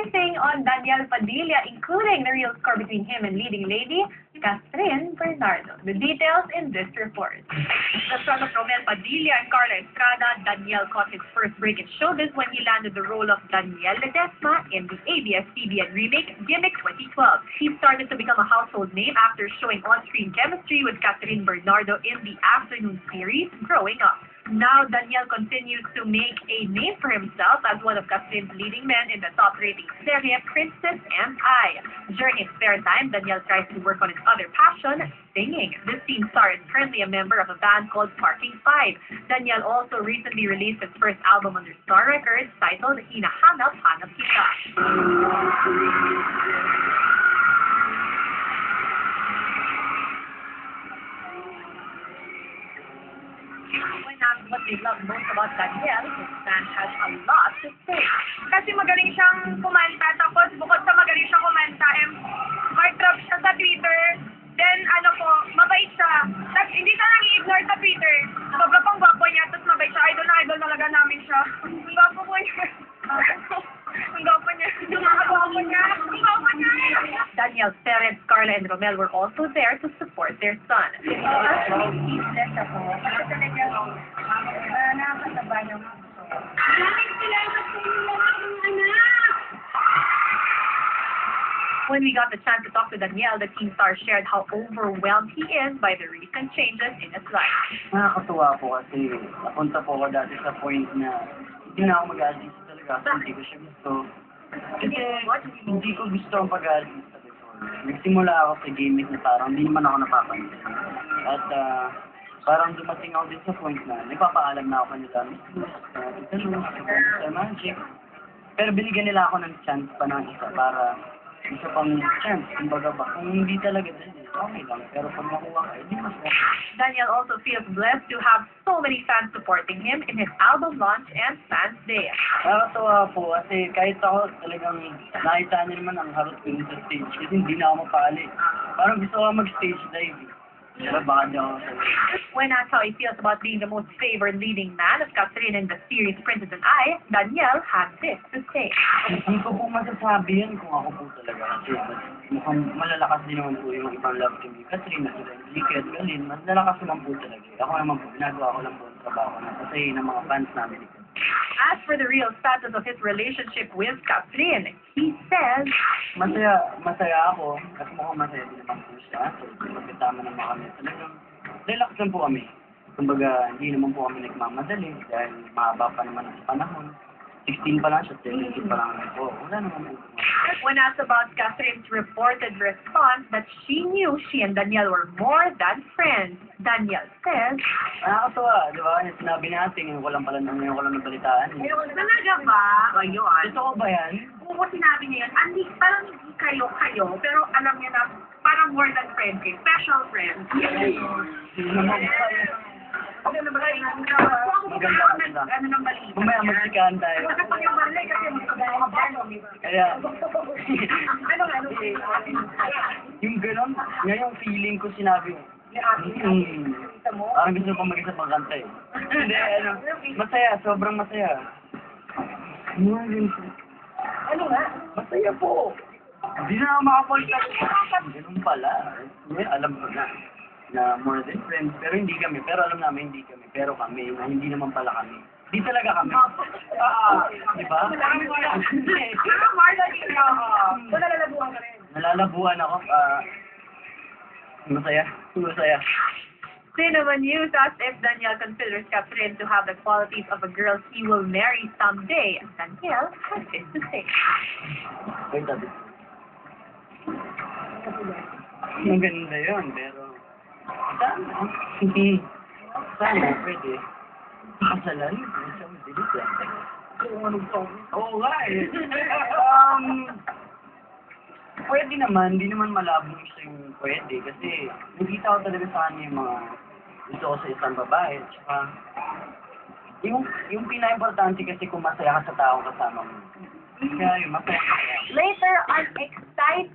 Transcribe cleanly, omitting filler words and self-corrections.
everything on Daniel Padilla, including the real score between him and leading lady, Catherine Bernardo. The details in this report. The son of Romel Padilla and Carla Estrada, Daniel caught his first break in showbiz when he landed the role of Daniel Ledesma in the ABS-CBN remake Gimmick 2012. He started to become a household name after showing on-screen chemistry with Catherine Bernardo in the afternoon series Growing Up. Now, Daniel continues to make a name for himself as one of Catherine's leading men in the top-rating serie Princess and I. During his spare time, Daniel tries to work on his other passion, singing. This teen star is currently a member of a band called Parking 5. Daniel also recently released his first album under Star Records titled Hinahanap Hanap Kita. When asked what they love most about Daniel, his fan has a lot to say. Kasi magaling siyang kumanta, tapos bukod sa magaling siyang kumanta, heartthrob siya sa Twitter. Then, mabait siya. Tapos, hindi ka nang i-ignore sa Twitter. Sobra pang gwapo niya, tapos mabait siya. Idol na idol talaga namin siya. Ang gwapo po niya. Ang gwapo niya. Ang gwapo niya. Ang gwapo niya. Daniel's parents, Carla and Romel, were also there to support their son. Actually, speechless ako. Kasi talaga, nakakataba ng puso. Maraming salamat sa inyo lahat ng anak! When we got the chance to talk to Daniel, the teen star shared how overwhelmed he is by the recent changes in his life. Nakakatuwa po kasi napunta po ako dati sa point na hindi na ako mag-artist talaga kasi hindi ko siya gusto. Kasi hindi ko gusto ang pag-artist before. Nagsimula ako sa gimmick na parang hindi naman ako napapansin. At parang dumating ako din sa point na nagpapaalam na ako kanila, Tita Luz, sa Magic. Pero binigyan nila ako ng chance pa ng isa para isa pang chance, kumbaga ba, kung hindi talaga din, okay lang. Pero pag makuha ka, hindi mas okay. Daniel also feels blessed to have so many fans supporting him in his album launch and Fans Day. Nakakatawa po kasi kahit ako talagang nakita niyo naman ang harot ko sa stage kasi hindi na ako mapali. Parang gusto ko mag-stage dive. Pero baka di ako When asked how he feels about being the most favored leading man of Catherine in the series Princess and I, Daniel had this to say. Hindi ko po masasabi yan kung ako po talaga kasi mukhang malalakas din naman po yung ibang love team ni Catherine na sila Liket, Galin, mas lalakas naman po talaga. Ako naman po, ginagawa ko lang po ang trabaho na kasi ng mga fans namin. As for the real status of his relationship with Catherine, he says, Masaya ako kasi mukhang masaya din naman po siya. So, magkasama naman kami. Talagang relax lang po kami. Kumbaga, hindi naman po kami nagmamadali dahil mahaba pa naman ang panahon. 16 pa lang siya, 17 pa lang po. Wala naman po. when asked about Catherine's reported response that she knew she and Daniel were more than friends, Daniel says, Nakakatawa, di ba? Yung sinabi natin, yung walang pala ngayon ko lang nabalitaan. Talaga ba? Ayun. Totoo ba yan? Oo, sinabi niya yan. Parang hindi kayo, pero alam niya na parang more than friends kayo. Special friends. Hindi naman pa. Ano ba kayo? Maganda. Ano nang balita? Mamaya magsikahan tayo. Kapag yung balay kasi Kaya, ano? yung gano'n, ngayong feeling ko sinabi ko, parang gusto ko mag-isa pang kanta eh. Hindi, masaya, sobrang masaya. Ano nga? Masaya po. Hindi na ako makapalita. Ganun pala. Alam ko na more than friends, pero hindi kami. Pero alam namin hindi kami. Pero kami, na hindi naman pala kami. Hindi talaga kami. Di ba? Nalalabuhan ka rin. Nalalabuhan ako. Masaya. Masaya. Cinema News asked if Daniel considers Catherine to have the qualities of a girl he will marry someday. Daniel has this to say. Wait a bit. Maganda yun, pero sana. Sana, pwede. Kasalan? Sa mabilis yan. Oo nga eh. Pwede naman, hindi naman malabong siya yung pwede. Kasi nakita ko talaga sa kanya yung mga gusto ko sa isang babae. Tsaka, yung pinaka-importante kasi kung masaya ka sa taong kasama mo. Kaya yung masaya ka. Later on, exciting